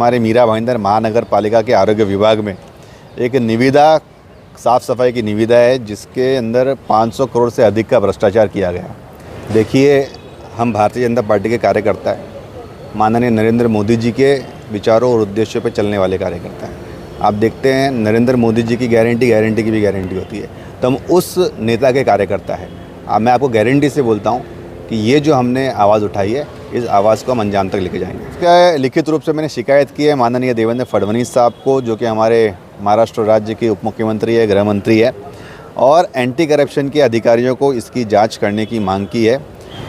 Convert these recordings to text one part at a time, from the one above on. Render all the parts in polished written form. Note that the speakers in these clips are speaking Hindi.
हमारे मीरा भाईंदर महानगर पालिका के आरोग्य विभाग में एक निविदा साफ़ सफाई की निविदा है जिसके अंदर 500 करोड़ से अधिक का भ्रष्टाचार किया गया। देखिए, हम भारतीय जनता पार्टी के कार्यकर्ता हैं, माननीय नरेंद्र मोदी जी के विचारों और उद्देश्यों पर चलने वाले कार्यकर्ता हैं। आप देखते हैं नरेंद्र मोदी जी की गारंटी की भी गारंटी होती है, तो हम उस नेता के कार्यकर्ता हैं। मैं आपको गारंटी से बोलता हूँ कि ये जो हमने आवाज़ उठाई है, इस आवाज़ को हम अंजाम तक लेके जाएंगे। इसका लिखित रूप से मैंने शिकायत की है माननीय देवेंद्र फडणवीस साहब को, जो कि हमारे महाराष्ट्र राज्य के उप मुख्यमंत्री है, गृह मंत्री है, और एंटी करप्शन के अधिकारियों को इसकी जांच करने की मांग की है।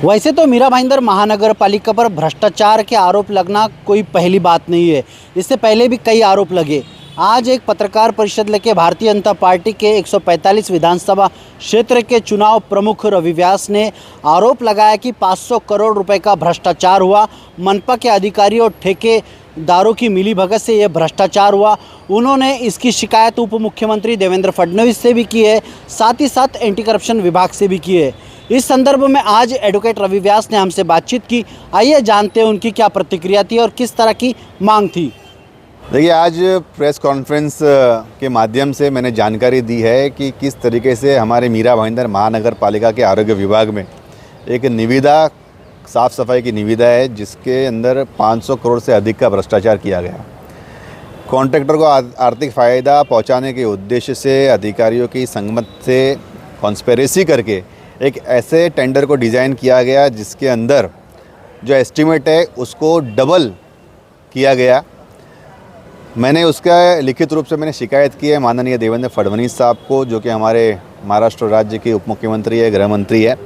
वैसे तो मीरा भाईंदर महानगर पालिका पर भ्रष्टाचार के आरोप लगना कोई पहली बात नहीं है, इससे पहले भी कई आरोप लगे। आज एक पत्रकार परिषद लेके भारतीय जनता पार्टी के 145 विधानसभा क्षेत्र के चुनाव प्रमुख रवि व्यास ने आरोप लगाया कि 500 करोड़ रुपए का भ्रष्टाचार हुआ। मनपा के अधिकारियों और ठेकेदारों की मिलीभगत से यह भ्रष्टाचार हुआ। उन्होंने इसकी शिकायत उप मुख्यमंत्री देवेंद्र फडणवीस से भी की है, साथ ही साथ एंटी करप्शन विभाग से भी की है। इस संदर्भ में आज एडवोकेट रवि व्यास ने हमसे बातचीत की। आइए जानते हैं उनकी क्या प्रतिक्रिया थी और किस तरह की मांग थी। देखिए, आज प्रेस कॉन्फ्रेंस के माध्यम से मैंने जानकारी दी है कि किस तरीके से हमारे मीरा भाईंदर महानगर पालिका के आरोग्य विभाग में एक निविदा साफ़ सफाई की निविदा है जिसके अंदर 500 करोड़ से अधिक का भ्रष्टाचार किया गया। कॉन्ट्रैक्टर को आर्थिक फ़ायदा पहुंचाने के उद्देश्य से अधिकारियों की संगमत से कॉन्स्पिरेसी करके एक ऐसे टेंडर को डिज़ाइन किया गया जिसके अंदर जो एस्टीमेट है उसको डबल किया गया। मैंने उसका लिखित रूप से मैंने शिकायत की है माननीय देवेंद्र फडणवीस साहब को, जो कि हमारे महाराष्ट्र राज्य के उप मुख्यमंत्री है, गृह मंत्री है,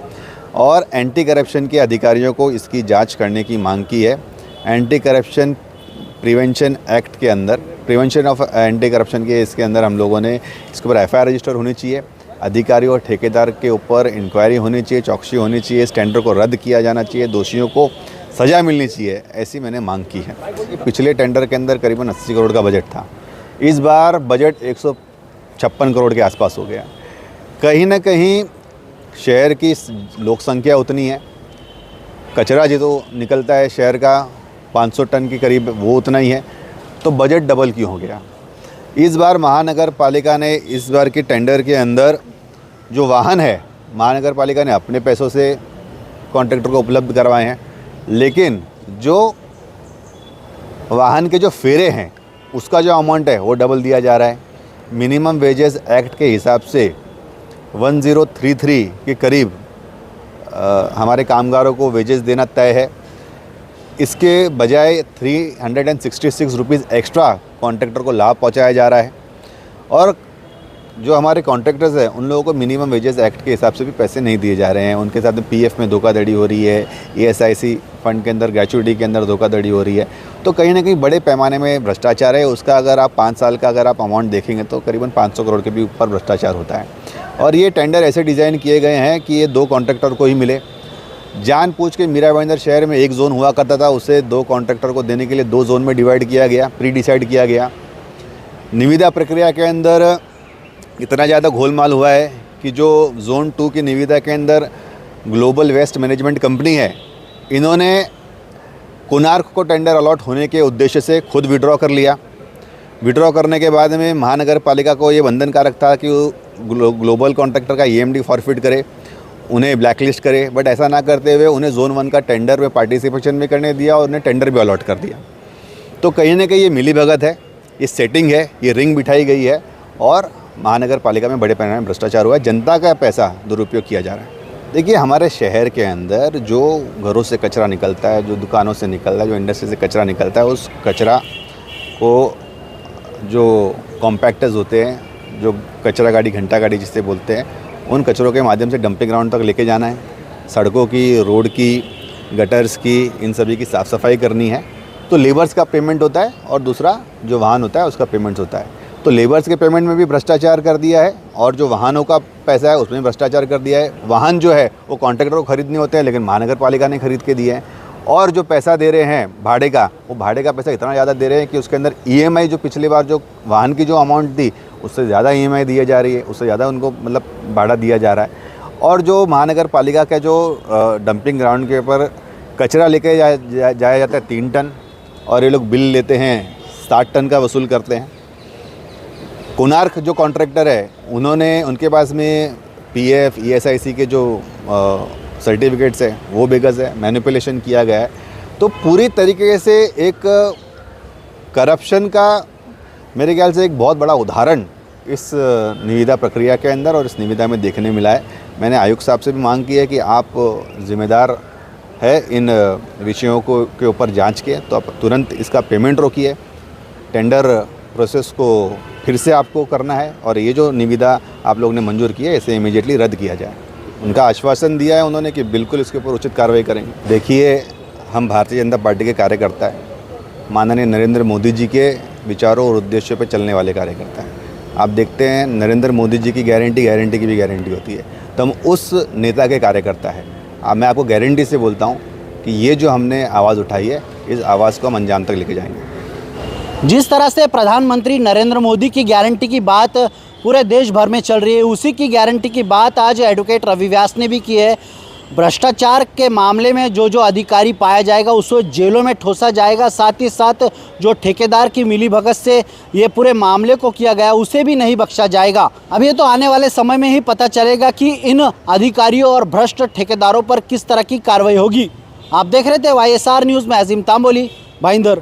और एंटी करप्शन के अधिकारियों को इसकी जांच करने की मांग की है। एंटी करप्शन प्रिवेंशन एक्ट के अंदर, प्रिवेंशन ऑफ एंटी करप्शन के इसके अंदर हम लोगों ने इसके ऊपर FIR रजिस्टर होनी चाहिए, अधिकारी और ठेकेदार के ऊपर इंक्वायरी होनी चाहिए, चौकसी होनी चाहिए, इस टेंडर को रद्द किया जाना चाहिए, दोषियों को सज़ा मिलनी चाहिए, ऐसी मैंने मांग की है। पिछले टेंडर के अंदर करीबन 80 करोड़ का बजट था, इस बार बजट 156 करोड़ के आसपास हो गया। कहीं ना कहीं शहर की लोक संख्या उतनी है, कचरा जो निकलता है शहर का 500 टन के करीब, वो उतना ही है, तो बजट डबल क्यों हो गया। इस बार महानगर पालिका ने इस बार के टेंडर के अंदर जो वाहन है, महानगर पालिका ने अपने पैसों से कॉन्ट्रैक्टर को उपलब्ध करवाए हैं, लेकिन जो वाहन के जो फेरे हैं उसका जो अमाउंट है वो डबल दिया जा रहा है। मिनिमम वेजेस एक्ट के हिसाब से 1033 के करीब हमारे कामगारों को वेजेस देना तय है। इसके बजाय 366 रुपीज़ एक्स्ट्रा कॉन्ट्रैक्टर को लाभ पहुंचाया जा रहा है, और जो हमारे कॉन्ट्रैक्टर्स हैं उन लोगों को मिनिमम वेजेस एक्ट के हिसाब से भी पैसे नहीं दिए जा रहे हैं। उनके साथ में PF में धोखाधड़ी हो रही है, ESIC फंड के अंदर, ग्रेचुइटी के अंदर धोखाधड़ी हो रही है। तो कहीं ना कहीं बड़े पैमाने में भ्रष्टाचार है। उसका अगर आप 5 साल का अगर आप अमाउंट देखेंगे तो करीबन 500 करोड़ के भी ऊपर भ्रष्टाचार होता है। और ये टेंडर ऐसे डिज़ाइन किए गए हैं कि ये 2 कॉन्ट्रैक्टर को ही मिले। जानबूझ के मीरा भाईंदर शहर में एक जोन हुआ करता था, उसे 2 कॉन्ट्रैक्टर को देने के लिए 2 जोन में डिवाइड किया गया, प्री डिसाइड किया गया। निविदा प्रक्रिया के अंदर इतना ज़्यादा घोलमाल हुआ है कि जो जोन 2 की निविदा के अंदर ग्लोबल वेस्ट मैनेजमेंट कंपनी है, इन्होंने कोणार्क को टेंडर अलॉट होने के उद्देश्य से खुद विड्रॉ कर लिया। विड्रॉ करने के बाद में महानगर पालिका को ये बंधनकारक था कि वो ग्लोबल कॉन्ट्रैक्टर का EMD फॉरफिट करे, उन्हें ब्लैकलिस्ट करे, बट ऐसा ना करते हुए उन्हें जोन 1 का टेंडर में पार्टिसिपेशन भी करने दिया और उन्हें टेंडर भी अलॉट कर दिया। तो कहीं ना कहीं ये मिलीभगत है, ये सेटिंग है, ये रिंग बिठाई गई है, और महानगर पालिका में बड़े पैमाने में भ्रष्टाचार हुआ है, जनता का पैसा दुरुपयोग किया जा रहा है। देखिए, हमारे शहर के अंदर जो घरों से कचरा निकलता है, जो दुकानों से निकलता है, जो इंडस्ट्री से कचरा निकलता है, उस कचरा को जो कॉम्पैक्टर्स होते हैं, जो कचरा गाड़ी, घंटा गाड़ी जिससे बोलते हैं, उन कचरों के माध्यम से डंपिंग ग्राउंड तक लेके जाना है। सड़कों की, रोड की, गटर्स की, इन सभी की साफ़ सफाई करनी है। तो लेबर्स का पेमेंट होता है और दूसरा जो वाहन होता है उसका पेमेंट होता है। तो लेबर्स के पेमेंट में भी भ्रष्टाचार कर दिया है, और जो वाहनों का पैसा है उसमें भ्रष्टाचार कर दिया है। वाहन जो है वो कॉन्ट्रैक्टर को खरीदने होते हैं, लेकिन महानगर पालिका ने खरीद के दिए हैं। और जो पैसा दे रहे हैं भाड़े का, वो भाड़े का पैसा इतना ज़्यादा दे रहे हैं कि उसके अंदर EMI जो पिछली बार जो वाहन की जो अमाउंट थी उससे ज़्यादा EMI दिए जा रही है, उससे ज़्यादा उनको मतलब भाड़ा दिया जा रहा है। और जो महानगर पालिका का जो डंपिंग ग्राउंड के ऊपर कचरा लेके जाया जाता है 3 टन, और ये लोग बिल लेते हैं 60 टन का वसूल करते हैं। कोणार्क जो कॉन्ट्रैक्टर है उन्होंने उनके पास में पीएफ ईएसआईसी के जो सर्टिफिकेट्स है वो बेगस है, मैनिपुलेशन किया गया है। तो पूरी तरीके से एक करप्शन का मेरे ख्याल से एक बहुत बड़ा उदाहरण इस निविदा प्रक्रिया के अंदर और इस निविदा में देखने मिला है। मैंने आयुक्त साहब से भी मांग की है कि आप जिम्मेदार है इन विषयों को के ऊपर जांच के, तो आप तुरंत इसका पेमेंट रोकिए, टेंडर प्रोसेस को फिर से आपको करना है और ये जो निविदा आप लोग ने मंजूर की है इसे इमीडिएटली रद्द किया जाए। उनका आश्वासन दिया है उन्होंने कि बिल्कुल इसके ऊपर उचित कार्रवाई करेंगे। देखिए, हम भारतीय जनता पार्टी के कार्यकर्ता हैं, माननीय नरेंद्र मोदी जी के विचारों और उद्देश्यों पर चलने वाले कार्यकर्ता हैं। आप देखते हैं नरेंद्र मोदी जी की गारंटी की भी गारंटी होती है, तो हम उस नेता के कार्यकर्ता हैं। मैं आपको गारंटी से बोलता हूँ कि ये जो हमने आवाज़ उठाई है इस आवाज़ को हम अंजाम तक लेके जाएंगे। जिस तरह से प्रधानमंत्री नरेंद्र मोदी की गारंटी की बात पूरे देश भर में चल रही है, उसी की गारंटी की बात आज एडवोकेट रवि व्यास ने भी की है। भ्रष्टाचार के मामले में जो जो अधिकारी पाया जाएगा उसको जेलों में ठोसा जाएगा, साथ ही साथ जो ठेकेदार की मिलीभगत से ये पूरे मामले को किया गया उसे भी नहीं बख्शा जाएगा। अब ये तो आने वाले समय में ही पता चलेगा कि इन अधिकारियों और भ्रष्ट ठेकेदारों पर किस तरह की कार्रवाई होगी। आप देख रहे थे YSR न्यूज़ में अजीम तांबोली, भाईंदर।